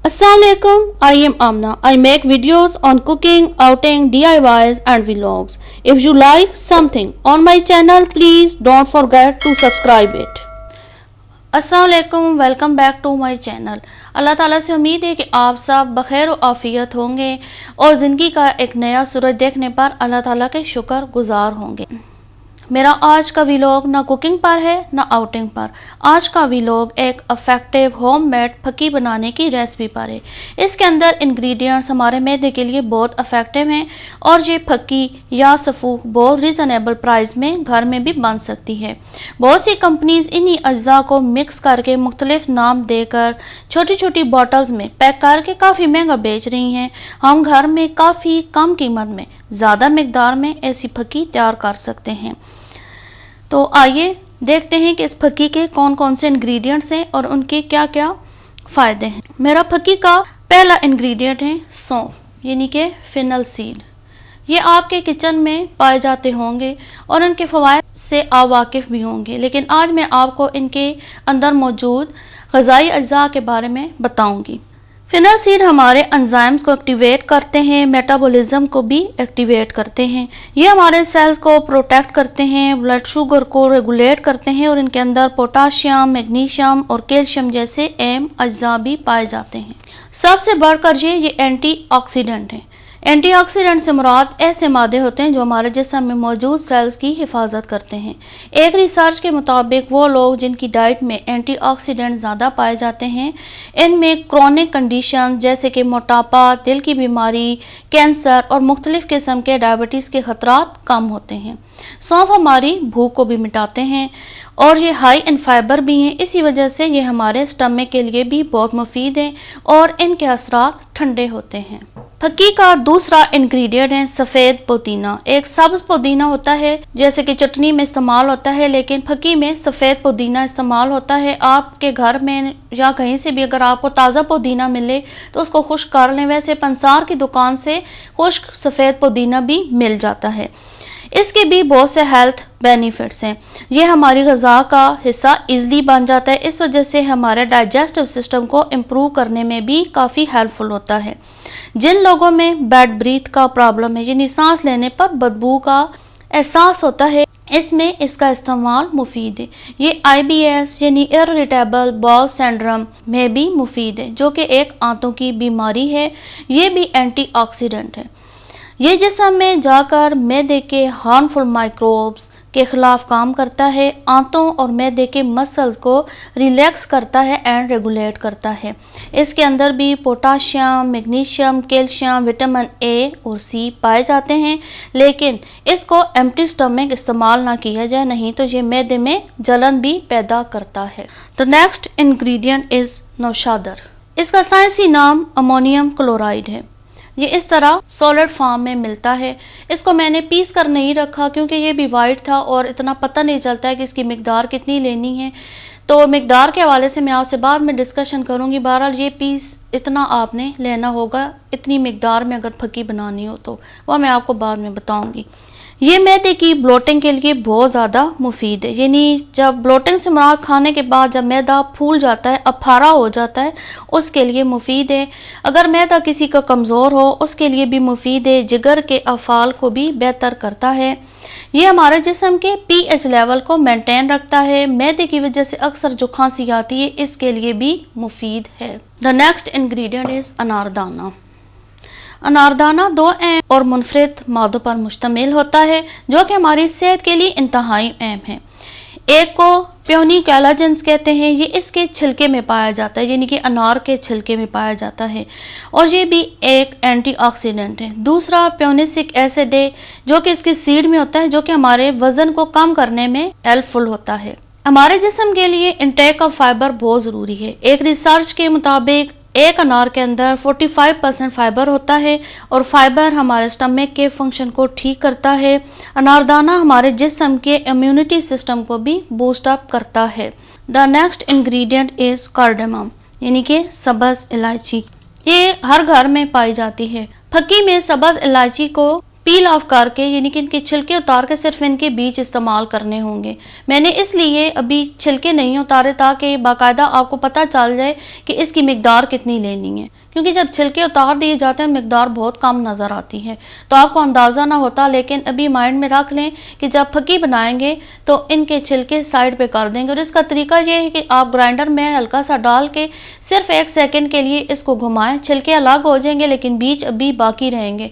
Assalamualaikum, I am Amna. I make videos on cooking, outing, DIYs and vlogs. If you like something on my channel, please don't forget to subscribe it. अस्सलामुअलैकुम, welcome back to my channel. अल्लाह ताला से उम्मीद है कि आप सब बखैर व आफियत होंगे और ज़िंदगी का एक नया सूरज देखने पर अल्लाह ताला के शुक्र गुजार होंगे। मेरा आज का व्लॉग ना कुकिंग पर है ना आउटिंग पर। आज का व्लॉग एक इफेक्टिव होममेड फकी बनाने की रेसिपी पर है। इसके अंदर इंग्रेडिएंट्स हमारे मैदे के लिए बहुत इफेक्टिव हैं और ये फकी या सफ़ूक बहुत रीज़नेबल प्राइस में घर में भी बन सकती है। बहुत सी कंपनीज इन्हीं अज्जा को मिक्स करके मुख्तलिफ नाम देकर छोटी छोटी बॉटल्स में पैक करके काफ़ी महंगा बेच रही हैं। हम घर में काफ़ी कम कीमत में ज़्यादा मकदार में ऐसी फकी तैयार कर सकते हैं। तो आइए देखते हैं कि इस फकी के कौन कौन से इंग्रेडिएंट्स हैं और उनके क्या क्या फ़ायदे हैं। मेरा फकी का पहला इंग्रेडिएंट है सौंफ, यानी कि फेनल सीड। ये आपके किचन में पाए जाते होंगे और उनके फ़वाइद से आप वाकिफ़ भी होंगे, लेकिन आज मैं आपको इनके अंदर मौजूद ग़िज़ाई अज्जा के बारे में बताऊंगी। फेनल सीड हमारे एंजाइम्स को एक्टिवेट करते हैं, मेटाबॉलिज्म को भी एक्टिवेट करते हैं। ये हमारे सेल्स को प्रोटेक्ट करते हैं, ब्लड शुगर को रेगुलेट करते हैं और इनके अंदर पोटाशियम, मैग्नीशियम और कैल्शियम जैसे अहम अज्जा भी पाए जाते हैं। सबसे बढ़कर ये एंटीऑक्सीडेंट हैं। एंटीऑक्सीडेंट से मुराद ऐसे मादे होते हैं जो हमारे जिस्म में मौजूद सेल्स की हिफाजत करते हैं। एक रिसर्च के मुताबिक वो लोग जिनकी डाइट में एंटीऑक्सीडेंट ज़्यादा पाए जाते हैं, इनमें क्रोनिक कंडीशन जैसे कि मोटापा, दिल की बीमारी, कैंसर और मुख्तलिफ किस्म के डायबिटीज़ के ख़तरात कम होते हैं। सौंफ हमारी भूख को भी मिटाते हैं और ये हाई इन फाइबर भी हैं। इसी वजह से ये हमारे स्टमक के लिए भी बहुत मुफीद हैं और इनके असरात ठंडे होते हैं। फकी का दूसरा इंग्रेडिएंट है सफ़ेद पुदीना। एक सब्ज़ पुदीना होता है जैसे कि चटनी में इस्तेमाल होता है, लेकिन फकी में सफ़ेद पुदीना इस्तेमाल होता है। आपके घर में या कहीं से भी अगर आपको ताज़ा पुदीना मिले तो उसको खुश्क कर लें। वैसे पंसार की दुकान से खुश्क सफ़ेद पुदीना भी मिल जाता है। इसके भी बहुत से हेल्थ बेनिफिट्स हैं। ये हमारी ग़िज़ा का हिस्सा ईज़िली बन जाता है। इस वजह से हमारे डाइजेस्टिव सिस्टम को इम्प्रूव करने में भी काफ़ी हेल्पफुल होता है। जिन लोगों में बैड ब्रीथ का प्रॉब्लम है, यानी सांस लेने पर बदबू का एहसास होता है, इसमें इसका इस्तेमाल मुफीद है। ये IBS यानी इरिटेबल बाउल सिंड्रोम में भी मुफीद है, जो कि एक आंतों की बीमारी है। ये भी एंटीऑक्सीडेंट है। ये जिस्म में जाकर मैदे के हार्मफुल माइक्रोब्स के ख़िलाफ़ काम करता है, आंतों और मैदे के मसल्स को रिलैक्स करता है एंड रेगुलेट करता है। इसके अंदर भी potassium, magnesium, calcium, vitamin A और C पाए जाते हैं, लेकिन इसको एम्प्टी स्टमक इस्तेमाल ना किया जाए, नहीं तो ये मैदे में जलन भी पैदा करता है। द नेक्स्ट इंग्रेडिएंट इज़ नौशादर। इसका साइंसी नाम अमोनियम क्लोराइड है। ये इस तरह सॉलिड फॉर्म में मिलता है। इसको मैंने पीस कर नहीं रखा क्योंकि ये भी वाइट था और इतना पता नहीं चलता है कि इसकी मिकदार कितनी लेनी है, तो मिकदार के हवाले से मैं आपसे बाद में डिस्कशन करूँगी। बहरहाल ये पीस इतना आपने लेना होगा, इतनी मिकदार में अगर फकी बनानी हो तो वह मैं आपको बाद में बताऊँगी। ये मैदे की ब्लोटिंग के लिए बहुत ज़्यादा मुफीद है, यानी जब ब्लोटिंग से मुराद खाने के बाद जब मैदा फूल जाता है, अफारा हो जाता है, उसके लिए मुफीद है। अगर मैदा किसी का कमज़ोर हो उसके लिए भी मुफीद है। जिगर के अफ़ाल को भी बेहतर करता है। ये हमारे जिस्म के pH लेवल को मेंटेन रखता है। मैदे की वजह से अक्सर जो खांसी आती है, इसके लिए भी मुफीद है। द नेक्स्ट इंग्रेडिएंट इज़ अनारदाना। अनारदाना दो अहम और मुनफरिद मादों पर मुश्तमिल होता है जो कि हमारी सेहत के लिए इंतहाई अहम है। एक को प्योनी कोलाजेंस कहते हैं, ये इसके छिलके में पाया जाता है, यानी कि अनार के छिलके में पाया जाता है और ये भी एक एंटीऑक्सीडेंट है। दूसरा प्योनिसिक एसिड है जो कि इसकी सीड में होता है, जो कि हमारे वज़न को कम करने में हेल्पफुल होता है। हमारे जिस्म के लिए इंटेक ऑफ फाइबर बहुत ज़रूरी है। एक रिसर्च के मुताबिक एक अनार के अंदर 45% फाइबर होता है और फाइबर हमारे स्टमक के फंक्शन को ठीक करता है। अनारदाना हमारे जिस्म के इम्यूनिटी सिस्टम को भी बूस्ट अप करता है। The next ingredient is cardamom, यानी कि सब्ज़ इलायची। ये हर घर में पाई जाती है। फकी में सब्ज़ इलायची को पील ऑफ करके, यानी कि इनके छिलके उतार के सिर्फ इनके बीज इस्तेमाल करने होंगे। मैंने इसलिए अभी छिलके नहीं उतारे ताकि बाकायदा आपको पता चल जाए कि इसकी मिकदार कितनी लेनी है, क्योंकि जब छिलके उतार दिए जाते हैं मिकदार बहुत कम नज़र आती है तो आपको अंदाज़ा ना होता। लेकिन अभी माइंड में रख लें कि जब फकी बनाएंगे तो इनके छिलके साइड पे कर देंगे। और इसका तरीका ये है कि आप ग्राइंडर में हल्का सा डाल के सिर्फ 1 सेकेंड के लिए इसको घुमाएं, छिलके अलग हो जाएंगे लेकिन बीज अभी बाकी रहेंगे।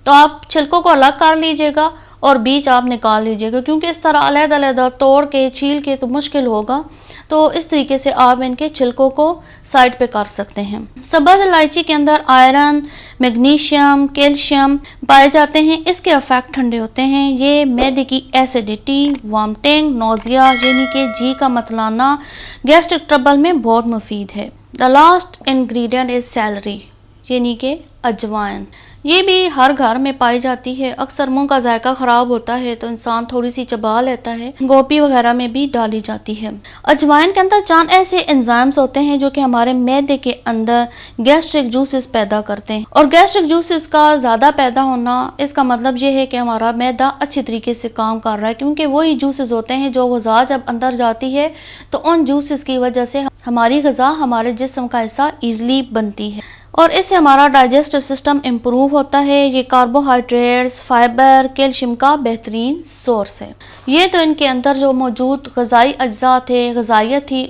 तो आप छिलकों को अलग कर लीजिएगा और बीज आप निकाल लीजिएगा, क्योंकि इस तरह अलग-अलग तोड़ के छील के तो मुश्किल होगा। तो इस तरीके से आप इनके छिलकों को साइड पे कर सकते हैं। सब्ज़ इलायची के अंदर आयरन, मैग्नीशियम, कैल्शियम पाए जाते हैं। इसके इफेक्ट ठंडे होते हैं। ये मैदे की एसिडिटी, वॉमिटिंग, नोजिया यानी कि जी का मतलाना, गैस्ट्रिक ट्रबल में बहुत मुफीद है। The last ingredient is salary यानी कि अजवाइन। ये भी हर घर में पाई जाती है। अक्सर मुंह का जायका ख़राब होता है तो इंसान थोड़ी सी चबा लेता है। गोभी वगैरह में भी डाली जाती है। अजवाइन के अंदर चंद ऐसे एंजाइम्स होते हैं जो कि हमारे मैदे के अंदर गैस्ट्रिक जूसेस पैदा करते हैं। और गैस्ट्रिक जूसेस का ज़्यादा पैदा होना, इसका मतलब ये है कि हमारा मैदा अच्छी तरीके से काम कर रहा है, क्योंकि वही जूसेस होते हैं जो ग़िज़ा जब अंदर जाती है तो उन जूसेस की वजह से हमारी ग़िज़ा हमारे जिस्म का हिस्सा ईज़िली बनती है और इससे हमारा डाइजेस्टिव सिस्टम इम्प्रूव होता है। ये कार्बोहाइड्रेट्स, फाइबर, कैल्शियम का बेहतरीन सोर्स है। ये तो इनके अंदर जो मौजूद ग़िज़ाई अज्जा थे, ग़िज़ाइयत थी,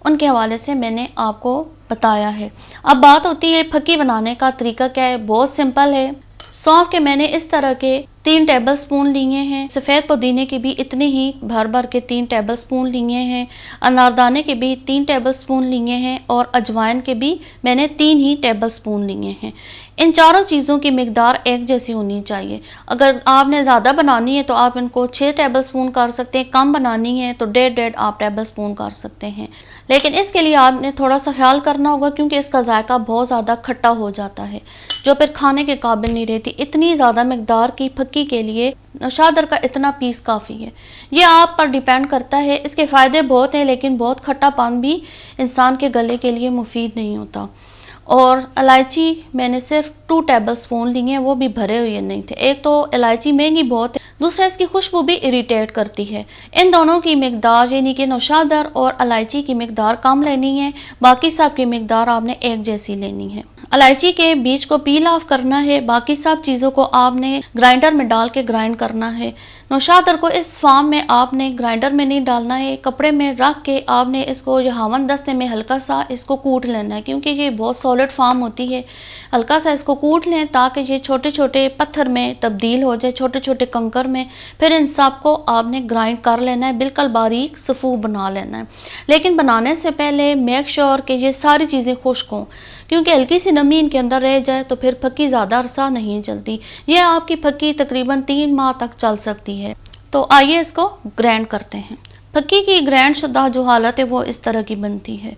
उनके हवाले से मैंने आपको बताया है। अब बात होती है फकी बनाने का तरीका क्या है। बहुत सिंपल है। सौंफ के मैंने इस तरह के 3 टेबल स्पून लिए हैं। सफ़ेद पुदीने के भी इतने ही भर भर के 3 टेबल स्पून लिए हैं। अनारदाने के भी 3 टेबल स्पून लिए हैं और अजवाइन के भी मैंने 3 ही टेबल स्पून लिए हैं। इन चारों चीज़ों की मिकदार एक जैसी होनी चाहिए। अगर आपने ज़्यादा बनानी है तो आप इनको 6 टेबल स्पून कर सकते हैं। कम बनानी है तो 1.5 आप टेबल स्पून कर सकते हैं। लेकिन इसके लिए आपने थोड़ा सा ख्याल करना होगा, क्योंकि इसका जायका बहुत ज़्यादा खट्टा हो जाता है जो फिर खाने के काबिल नहीं रहती। इतनी ज़्यादा मिकदार की फक्की के लिए नौशादर का इतना पीस काफ़ी है। ये आप पर डिपेंड करता है। इसके फ़ायदे बहुत हैं लेकिन बहुत खट्टापन भी इंसान के गले के लिए मुफीद नहीं होता। और इलायची मैंने सिर्फ 2 टेबल स्पून ली हैं, वो भी भरे हुए नहीं थे। एक तो इलायची महंगी बहुत है, दूसरा इसकी खुशबू भी इरिटेट करती है। इन दोनों की मिकदार यानी कि नौशादर और इलायची की मिकदार कम लेनी है, बाकी सब की मिकदार आपने एक जैसी लेनी है। इलायची के बीज को पील ऑफ करना है, बाकी सब चीज़ों को आपने ग्राइंडर में डाल के ग्राइंड करना है। नौशादर को इस फार्म में आपने ग्राइंडर में नहीं डालना है, कपड़े में रख के आपने इसको जहावन दस्ते में हल्का सा इसको कूट लेना है, क्योंकि ये बहुत सॉलिड फार्म होती है। हल्का सा इसको कूट लें ताकि ये छोटे छोटे पत्थर में तब्दील हो जाए, छोटे छोटे कंकर में। फिर इन सब को आपने ग्राइंड कर लेना है, बिल्कुल बारीक सफ़ू बना लेना है। लेकिन बनाने से पहले मेक श्योर कि ये सारी चीज़ें खुश्क हों, क्योंकि हल्की सी नमी इनके अंदर रह जाए तो फिर फक्की ज़्यादा अरसा नहीं चलती। यह आपकी फक्की तकरीबन 3 माह तक चल सकती है। तो आइए इसको ग्राइंड करते हैं। फक्की की ग्राइंड शुदा जो हालत है वो इस तरह की बनती है।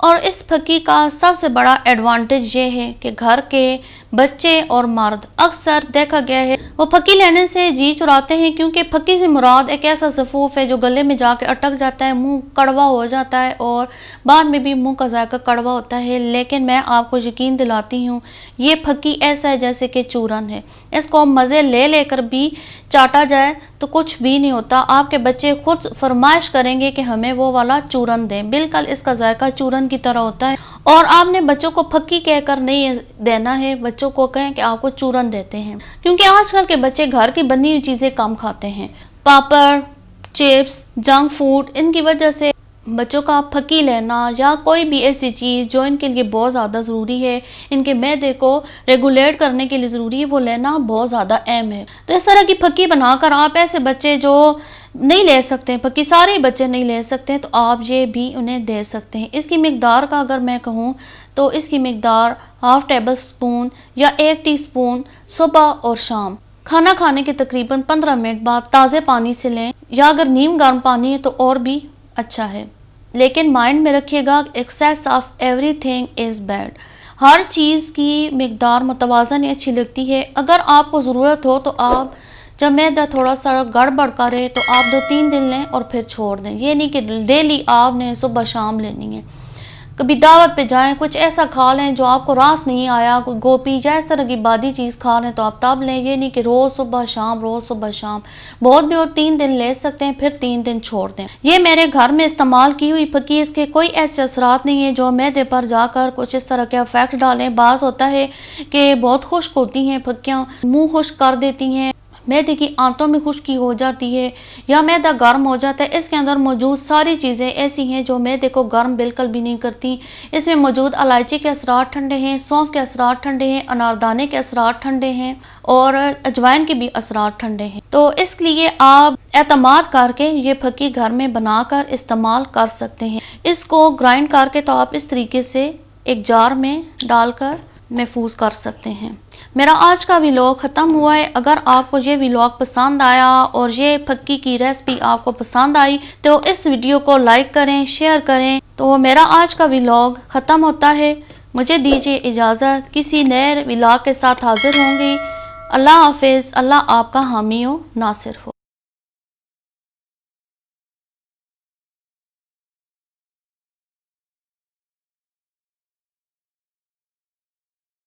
और इस फक्की का सबसे बड़ा एडवांटेज ये है कि घर के बच्चे और मर्द अक्सर देखा गया है वो फक्की लेने से जी चुराते हैं, क्योंकि फक्की से मुराद एक ऐसा सफ़ूफ है जो गले में जाके अटक जाता है, मुंह कड़वा हो जाता है और बाद में भी मुंह का जायका कड़वा होता है। लेकिन मैं आपको यकीन दिलाती हूँ ये फक्की ऐसा है जैसे कि चूरन है। इसको मज़े ले लेकर भी चाटा जाए तो कुछ भी नहीं होता। आपके बच्चे खुद फरमाइश करेंगे कि हमें वो वाला चूरन दें। बिल्कुल इसका जायका चूरन की तरह होता है। और आपने बच्चों को फक्की कहकर नहीं देना है, बच्चों को कहें कि आपको चूरन देते हैं, क्योंकि आजकल के बच्चे घर की बनी हुई चीज़ें कम खाते हैं। पापड़, चिप्स, जंक फूड, इनकी वजह से बच्चों का फक्की लेना या कोई भी ऐसी चीज़ जो इनके लिए बहुत ज़्यादा ज़रूरी है, इनके मैदे को रेगुलेट करने के लिए ज़रूरी है, वो लेना बहुत ज़्यादा अहम है। तो इस तरह की फक्की बनाकर आप ऐसे बच्चे जो नहीं ले सकते हैं, फक्की सारे बच्चे नहीं ले सकते हैं, तो आप ये भी उन्हें दे सकते हैं। इसकी मिकदार का अगर मैं कहूँ तो इसकी मिकदार 1/2 टेबल स्पून या 1 टीस्पून सुबह और शाम खाना खाने के तकरीबन 15 मिनट बाद ताज़े पानी से लें, या अगर नीम गर्म पानी है तो और भी अच्छा है। लेकिन माइंड में रखिएगा excess of everything is bad. हर चीज़ की मिकदार मुतवाज़न अच्छी लगती है। अगर आपको ज़रूरत हो तो आप जब मैदा थोड़ा सा गड़बड़ करे तो आप 2-3 दिन लें और फिर छोड़ दें। ये नहीं कि डेली आपने सुबह शाम लेनी है। कभी दावत पे जाएं, कुछ ऐसा खा लें जो आपको रास नहीं आया, कोई गोपी या इस तरह की बादी चीज़ खा लें तो आप तब लें। ये नहीं कि रोज़ सुबह शाम रोज़ सुबह शाम। बहुत भी हो 3 दिन ले सकते हैं, फिर 3 दिन छोड़ दें। ये मेरे घर में इस्तेमाल की हुई फक्की, इसके कोई ऐसे असरात नहीं है जो मैदे पर जाकर कुछ इस तरह के इफेक्ट्स डालें। बाज़ होता है कि बहुत खुश्क होती हैं फक्कियाँ, मुँह खुश्क कर देती हैं, मैदे की आंतों में खुश्की हो जाती है या मैदा गर्म हो जाता है। इसके अंदर मौजूद सारी चीज़ें ऐसी हैं जो मैदे को गर्म बिल्कुल भी नहीं करती। इसमें मौजूद इलायची के असरात ठंडे हैं, सौंफ के असरात ठंडे हैं, अनारदाने के असरात ठंडे हैं और अजवाइन के भी असरात ठंडे हैं। तो इसलिए आप एतमाद करके ये फक्की घर में बनाकर इस्तेमाल कर सकते हैं। इसको ग्राइंड करके तो आप इस तरीके से एक जार में डालकर महफूज कर सकते हैं। मेरा आज का व्लॉग ख़त्म हुआ है। अगर आपको ये व्लॉग पसंद आया और ये फक्की की रेसिपी आपको पसंद आई तो इस वीडियो को लाइक करें, शेयर करें। तो मेरा आज का व्लॉग ख़त्म होता है। मुझे दीजिए इजाज़त, किसी नए व्लॉग के साथ हाजिर होंगी। अल्लाह हाफिज़। अल्लाह आपका हामी व नासिर हो।